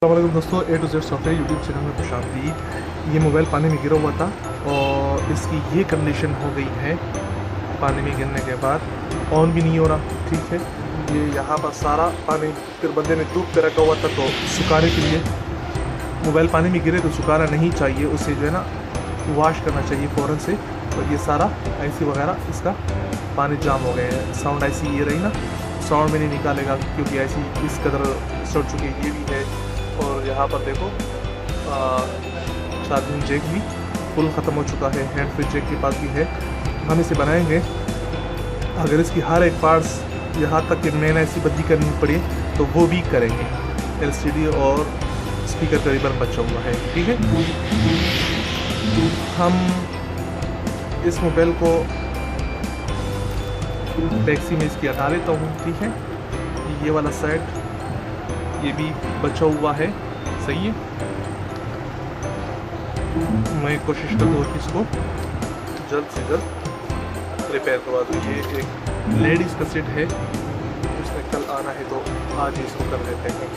अस्सलाम दोस्तों, A to Z software YouTube channel में खुश आमदीद। ये मोबाइल पानी में गिरा हुआ था और इसकी ये कंडीशन हो गई है। पानी में गिरने के बाद ऑन भी नहीं हो रहा। ठीक है, ये यहाँ पर सारा पानी फिर बंदे ने डूब के रखा हुआ था, तो सुखाने के लिए मोबाइल पानी में गिरे तो सुखाना नहीं चाहिए, उसे जो है ना वॉश करना चाहिए फ़ौरन से। और ये सारा आईसी वगैरह इसका पानी जाम हो गया है। साउंड आईसी ये रही ना, साउंड में नहीं निकालेगा क्योंकि आईसी इस कदर सड़ चुकी है। ये भी है और यहाँ पर देखो चार्जिंग जैक भी फुल ख़त्म हो चुका है। हैंड फ्री जैक के पास भी है। हम इसे बनाएंगे, अगर इसकी हर एक पार्ट्स यहाँ तक कि मेन ऐसी बदली करनी पड़े तो वो भी करेंगे। एलसीडी और स्पीकर करीबन बचा हुआ है। ठीक है, हम इस मोबाइल को टैक्सी में इसकी हटा लेता हूँ। ठीक है, ये वाला सेट ये भी बचा हुआ है। सही है, मैं कोशिश करूँगा कि इसको जल्द से जल्द रिपेयर करवा दूँ। ये एक लेडीज़ का सेट है, उसने कल आना है तो आज ही इसको कर देते हैं।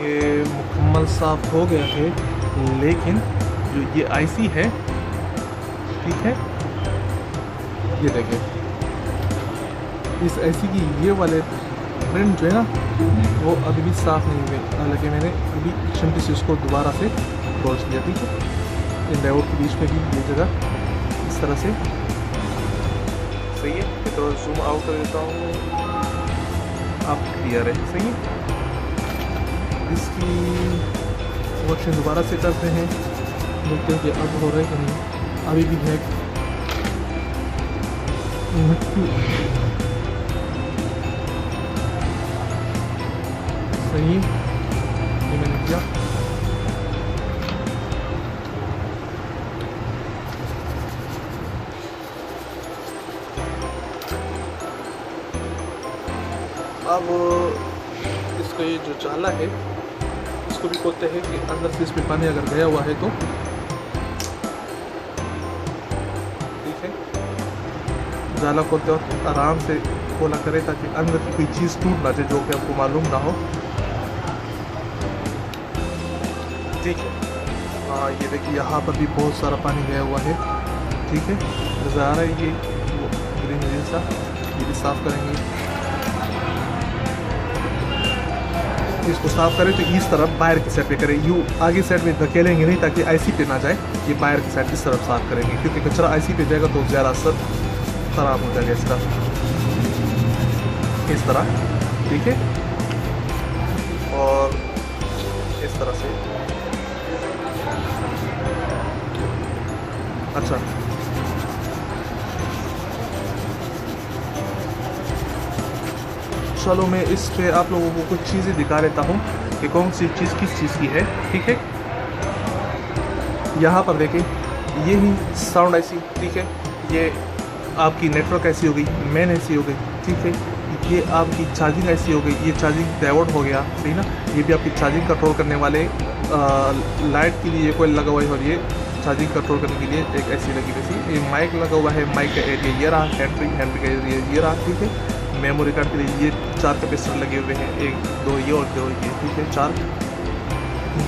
ये मुकम्मल साफ हो गया है, लेकिन जो ये आईसी है, ठीक है, ये देखिए इस आईसी की ये वाले प्रिंट जो है ना वो अभी भी साफ़ नहीं हुए। हालांकि मैंने अभी चिमटी से उसको दोबारा से पोंछ लिया। ठीक है, इन डायोड के बीच में भी ये जगह इस तरह से सही है। तो जूम आउट कर देता हूँ, अब क्लियर है। सही है, इसकी वॉशिंग दोबारा से करते हैं, देखते हैं कि अब हो रहा है कि नहीं। अभी भी है मिट्टी। सही है, ये मैंने किया। अब इसका ये जो जाला है इसको भी खोलते हैं कि अंदर से इसमें पानी अगर गया हुआ है तो। ठीक है, जाला खोलते वक्त आराम से खोला करें ताकि अंदर की कोई चीज़ टूट ना जाए जो कि आपको मालूम ना हो। ठीक है, हाँ ये देखिए यहाँ पर भी बहुत सारा पानी गया हुआ है। ठीक है, नज़र आ रहा है ये ग्रीन ग्रीन सा, ये भी साफ़ करेंगे। इसको साफ करें तो इस तरफ बाहर की साइड पे करें, यूँ आगे साइड में धकेलेंगे नहीं ताकि आईसी पे ना जाए। ये बाहर की साइड इस तरफ साफ करेंगे क्योंकि कचरा आईसी पे जाएगा तो ज़्यादा असर ख़राब हो जाएगा इस तरह। ठीक है, और इस तरह से। अच्छा, चलो मैं इस पे आप लोगों को कुछ चीज़ें दिखा देता हूँ कि कौन सी चीज़ किस चीज़ की है। ठीक है, यहाँ पर देखें ये ही साउंड आईसी। ठीक है, ये आपकी नेटवर्क आईसी हो गई, मेन आईसी हो गई। ठीक है, ये आपकी चार्जिंग आईसी हो गई, ये चार्जिंग डायोड हो गया। सही ना, ये भी आपकी चार्जिंग कंट्रोल करने वाले लाइट के लिए कोई लगा हुआ है और ये चार्जिंग कंट्रोल करने के लिए एक ऐसी लगी वैसी। ये माइक लगा हुआ है, माइक का एरिया ये रहा, हैंड फ्री का एरिया ये रहा। ठीक है, मेमोरी कार्ड के लिए ये 4 कैपेसिटर लगे हुए हैं, 1 2 ये और 2 ये। ठीक है, 4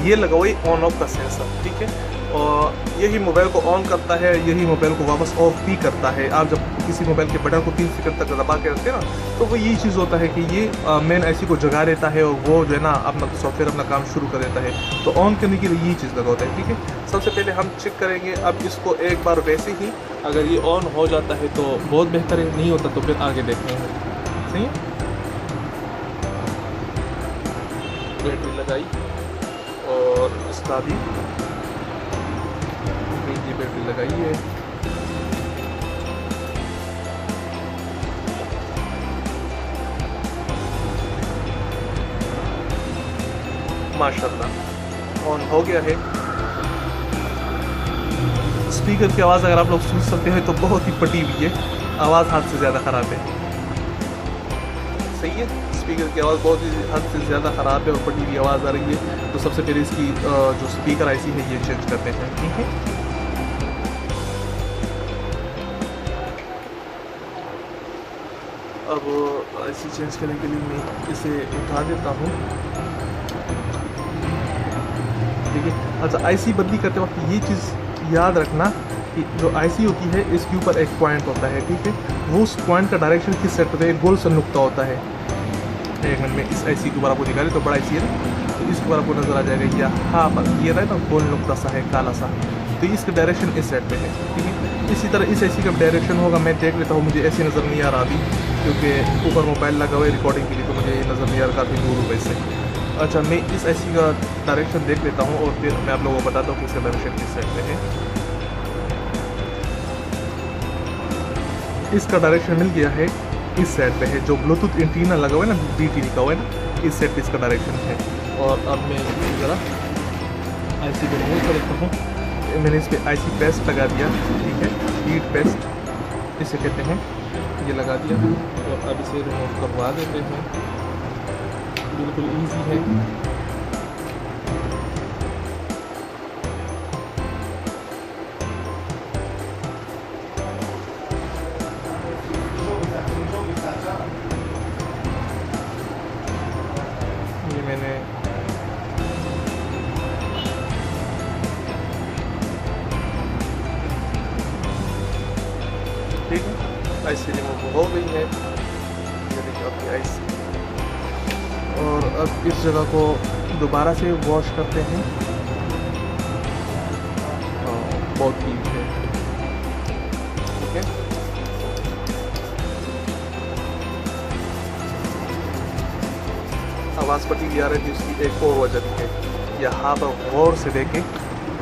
ये लगा हुआ है ऑन ऑफ का सेंसर। ठीक है, और यही मोबाइल को ऑन करता है, यही मोबाइल को वापस ऑफ भी करता है। आप जब किसी मोबाइल के बटन को 3 सेकंड तक दबा के रखते हैं ना तो वो यही चीज़ होता है कि ये मेन आईसी को जगा देता है और वो जो है ना अपना सॉफ्टवेयर अपना काम शुरू कर देता है। तो ऑन करने के लिए यही चीज़ लगा होता है। ठीक है, सबसे पहले हम चेक करेंगे। अब इसको एक बार वैसे ही अगर ये ऑन हो जाता है तो बहुत बेहतर है, नहीं होता तो फिर आगे देखेंगे। सही है, बैटरी लगाई और इसका भी लगाइए। माशाल्लाह ऑन हो गया है। स्पीकर की आवाज़ अगर आप लोग सुन सकते हैं तो बहुत ही फटी हुई है, आवाज़ हद से ज़्यादा ख़राब है। सही है, स्पीकर की आवाज़ बहुत ही हद से ज़्यादा ख़राब है और फटी हुई आवाज़ आ रही है। तो सबसे पहले इसकी जो स्पीकर आईसी है ये चेंज करते हैं। ठीक है, अब आईसी चेंज करने के लिए मैं इसे उठा देता हूँ। ठीक है, अच्छा आईसी बदली करते वक्त ये चीज़ याद रखना कि जो आईसी होती है इसके ऊपर एक पॉइंट होता है। ठीक है, वो उस पॉइंट का डायरेक्शन किस सेट होता है, एक गोल सा नुक्ता होता है। एक मिनट में इस आईसी के ऊपर आपको दिखा रहे तो बड़ा आईसी है ना, तो इसके ऊपर आपको नज़र आ जाएगा यहाँ पर ये रहा है ना गोल नुक्ता सा है काला सा, तो इसका डायरेक्शन इस सेट पे है। ठीक है, इसी तरह इस आईसी का डायरेक्शन होगा, मैं देख लेता हूँ, मुझे ऐसी नज़र नहीं आ रहा अभी क्योंकि ऊपर मोबाइल लगा हुआ है रिकॉर्डिंग के लिए, तो मुझे ये नज़र नहीं आ रहा, काफ़ी दूर हुआ इससे। अच्छा मैं इस आईसी का डायरेक्शन देख लेता हूँ और फिर मैं आप लोगों को बताता हूँ कि इसका डायरेक्शन किस साइड पे है। इसका डायरेक्शन मिल गया है, इस साइड पे है, जो ब्लूटूथ एंटीना लगा हुआ है ना, BT लिखा हुआ है ना, इस साइड पे इसका डायरेक्शन है। और अब मैं ज़रा आईसी को रिमूव कर देता हूँ। मैंने इस पर आईसी पेस्ट लगा दिया। ठीक है, हीट पेस्ट इसे कहते हैं, ये लगा दिया और अब इसे रिमूव करवा देते हैं। बिल्कुल ईजी है। ये मैंने ठीक है, आईसी रिमूव हो गई है, ये देखिए आपकी आईसी। और अब इस जगह को दोबारा से वॉश करते हैं। बहुत ठीक है। ठीक है, आवाज़ पटी भी आ रही थी, उसकी एक और वजह भी है। यहाँ पर गौर से देखें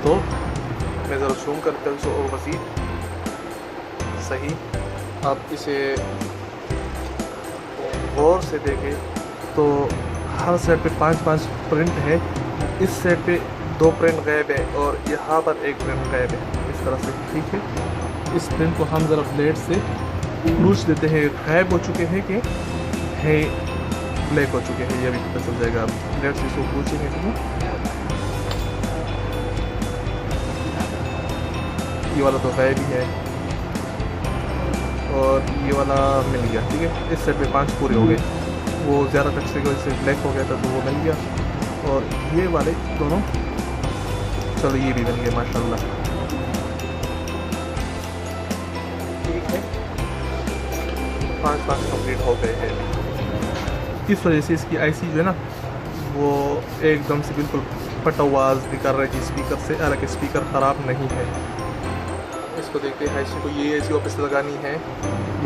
तो मैं ज़रा जूम करता हूँ और मज़ीद सही आप इसे गौर से देखें तो हर सेट पे 5-5 प्रिंट है, इस सेट पे 2 प्रिंट गायब है और यहाँ पर 1 प्रिंट गायब है, इस तरह से। ठीक है, इस प्रिंट को हम ज़रा ब्लेड से पूछ देते हैं, गायब हो चुके हैं कि है ब्लैक हो चुके हैं, ये भी पता चल जाएगा। आप ब्लेड से इसको पूछेंगे तो ये वाला तो गायब ही है और ये वाला मिल गया। ठीक है, इस सेट पे 5 पूरे हो गए, वो ज़्यादा टक्से की वजह से ब्लैक हो गया था तो वो मिल गया। और ये वाले दोनों, चलो ये भी मिल गए माशाल्लाह। ठीक है, 5 कंप्लीट हो गए हैं। इस वजह से इसकी आईसी जो है ना वो एकदम से बिल्कुल फट आवाज़ निकल रही थी स्पीकर से, हालांकि स्पीकर ख़राब नहीं है। इसको देखते हैं आईसी को, ये आईसी वापस लगानी है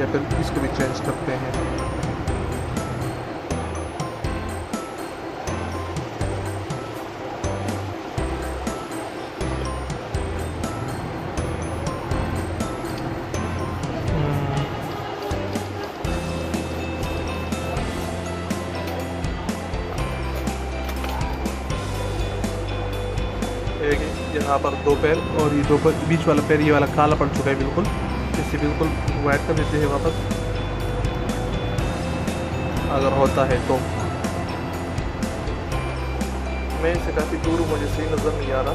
या फिर इसको भी चेंज करते हैं। यहाँ पर 2 पैर और ये 2 बीच वाला पैर, ये वाला काला पड़ चुका है बिल्कुल, इसे बिल्कुल वाइट कर देते हैं वापस अगर होता है तो। मैं इसे काफ़ी दूर हूँ, मुझे सही नज़र नहीं आ रहा।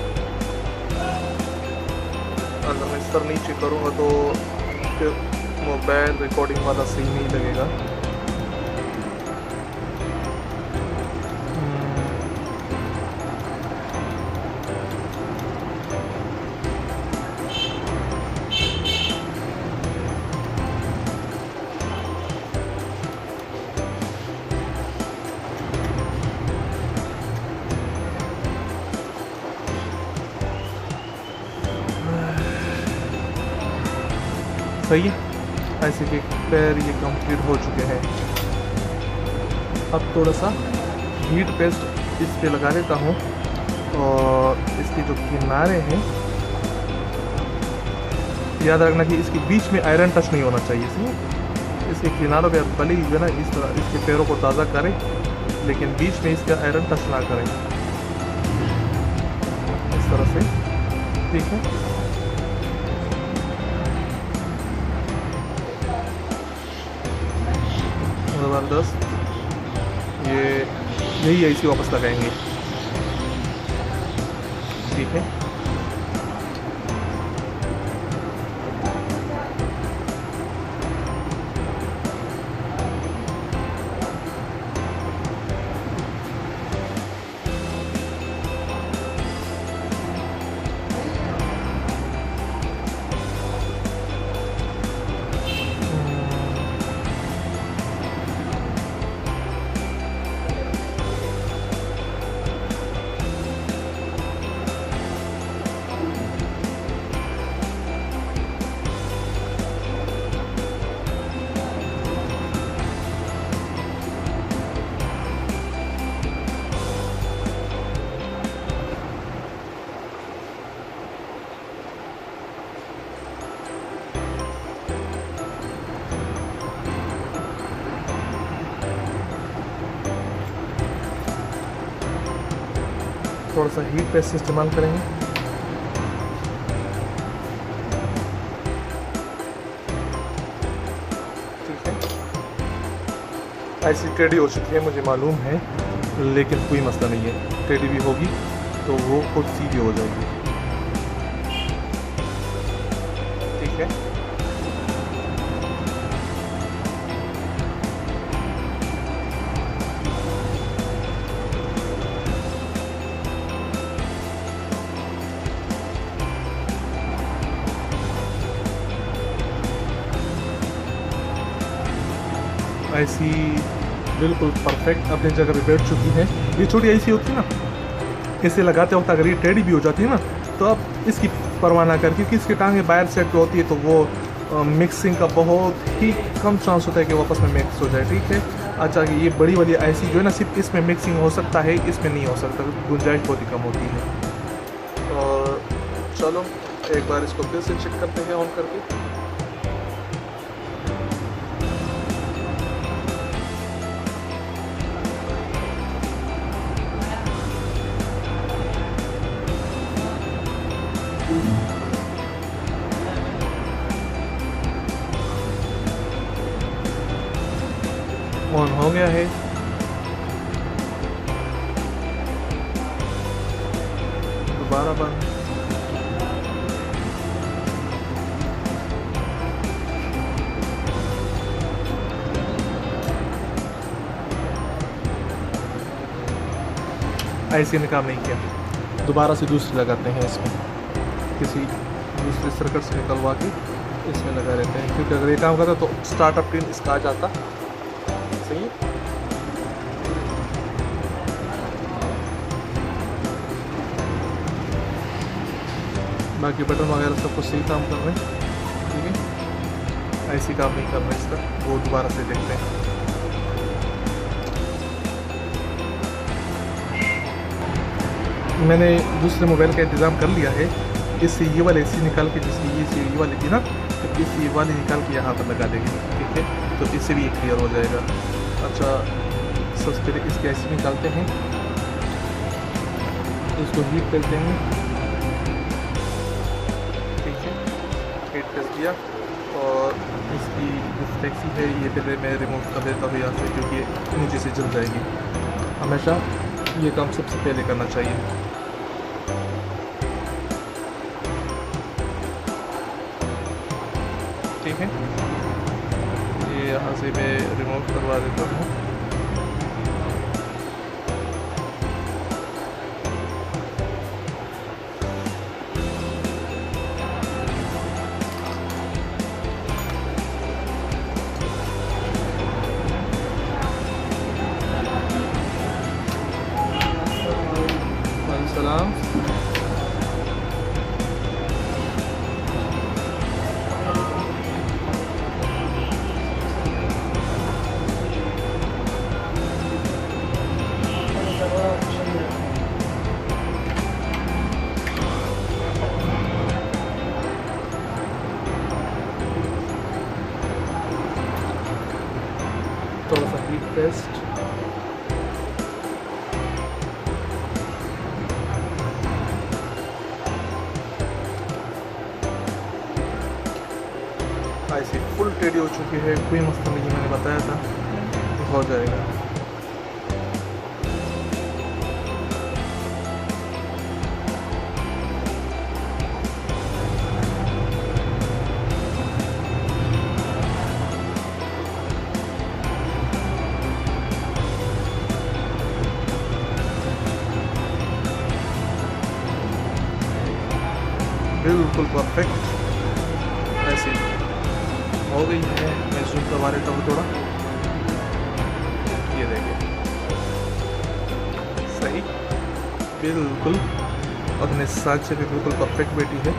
अगर मैं इस तरह नीचे करूँगा तो फिर मोबाइल रिकॉर्डिंग वाला सही नहीं लगेगा। सही है, ऐसे के पैर ये कंप्लीट हो चुके हैं। अब थोड़ा सा हीट पेस्ट इस पे लगा लेता हूँ और इसके जो किनारे हैं याद रखना कि इसके बीच में आयरन टच नहीं होना चाहिए। सही, इसके किनारों पे भले ही जो है ना इस तरह इसके पैरों को ताज़ा करें, लेकिन बीच में इसका आयरन टच ना करें, इस तरह से। ठीक है, ज़बरदस्त। ये यही ऐसी वापस लगाएंगे। ठीक है, थोड़ा सा हीट पेस्ट इस्तेमाल करेंगे। ठीक है, ऐसी टेढ़ी हो चुकी है मुझे मालूम है, लेकिन कोई मसला नहीं है। टेढ़ी भी होगी तो वो खुद सीधी हो जाएगी। ठीक है, ऐसी बिल्कुल परफेक्ट अपनी जगह पे बैठ चुकी है। ये छोटी ऐसी होती है ना, इसे लगाते वक्त अगर ये टेढ़ी भी हो जाती है ना, तो आप इसकी परवाह ना कर, क्योंकि इसकी टांगें बाहर सेट पे होती है, तो वो मिक्सिंग का बहुत ही कम चांस होता है कि वो आपस में मिक्स हो जाए। ठीक है, अच्छा कि ये बड़ी वाली ऐसी जो है ना, सिर्फ इसमें मिक्सिंग हो सकता है, इसमें नहीं हो सकता, गुंजाइश बहुत ही कम होती है। और चलो एक बार इसको फिर से चेक करते हैं ऑन करके। ऑन हो गया है। दोबारा बंद। ऐसे ने काम नहीं किया, दोबारा से दूसरी लगाते हैं इसमें, किसी दूसरे सर्किट से निकलवा के इसमें लगा लेते हैं, क्योंकि अगर ये काम करता तो स्टार्टअप पिन इसका आ जाता। सही है, बाकी बटन वगैरह सब कुछ सही काम कर रहे हैं। ठीक है, ऐसी काम नहीं कर रहे इसका, वो दोबारा से देखते हैं। मैंने दूसरे मोबाइल का इंतज़ाम कर लिया है, इससे ये वाली एसी निकाल के, जिसकी ये वाली थी ना, तो इस ये वाली निकाल के यहाँ पर लगा देंगे। ठीक है, तो इससे भी ये क्लियर हो जाएगा। अच्छा, सबसे पहले इसकी एसी निकालते हैं, इसको हीट कर देंगे। ठीक है, हीट कर दिया, और इसकी जो फ्लेक्सी है ये पहले मैं रिमूव कर देता हूँ यहाँ से, क्योंकि ये नीचे से जल जाएगी। हमेशा ये काम सबसे पहले करना चाहिए। ठीक है, ये यहाँ से मैं रिमूव करवा देता हूँ। सलाम। टेस्ट। आईसी फुल टेडी हो चुकी है, कोई मसला नहीं, मैंने बताया था हो जाएगा। बिल्कुल परफेक्ट ऐसे हो गई है। मैं जूम करवा लेता हूँ थोड़ा, ये देखिए सही बिल्कुल। अपने साथ से भी बिल्कुल परफेक्ट बैठी है।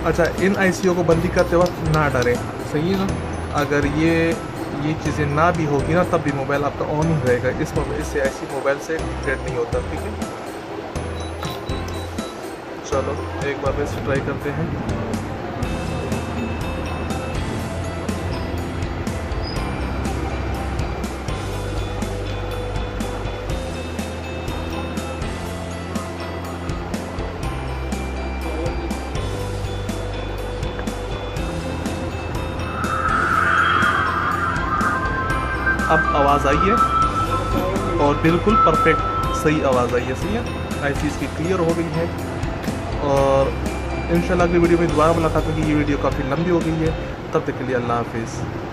अच्छा, इन आईसीओ को बंदी करते वक्त ना डरें, सही है ना। अगर ये चीज़ें ना भी होगी ना तब भी मोबाइल आपका ऑन ही रहेगा। इससे ऐसी मोबाइल से अपडेट नहीं होता, ठीक है। चलो एक बार वैसे ट्राई करते हैं। अब आवाज़ आई है और बिल्कुल परफेक्ट सही आवाज़ आई है, सही है। आईसी इसकी क्लियर हो गई है और इंशाल्लाह अगली वीडियो में दोबारा मुलाकात होगी। ये वीडियो काफ़ी लंबी हो गई है, तब तक के लिए अल्लाह हाफिज़।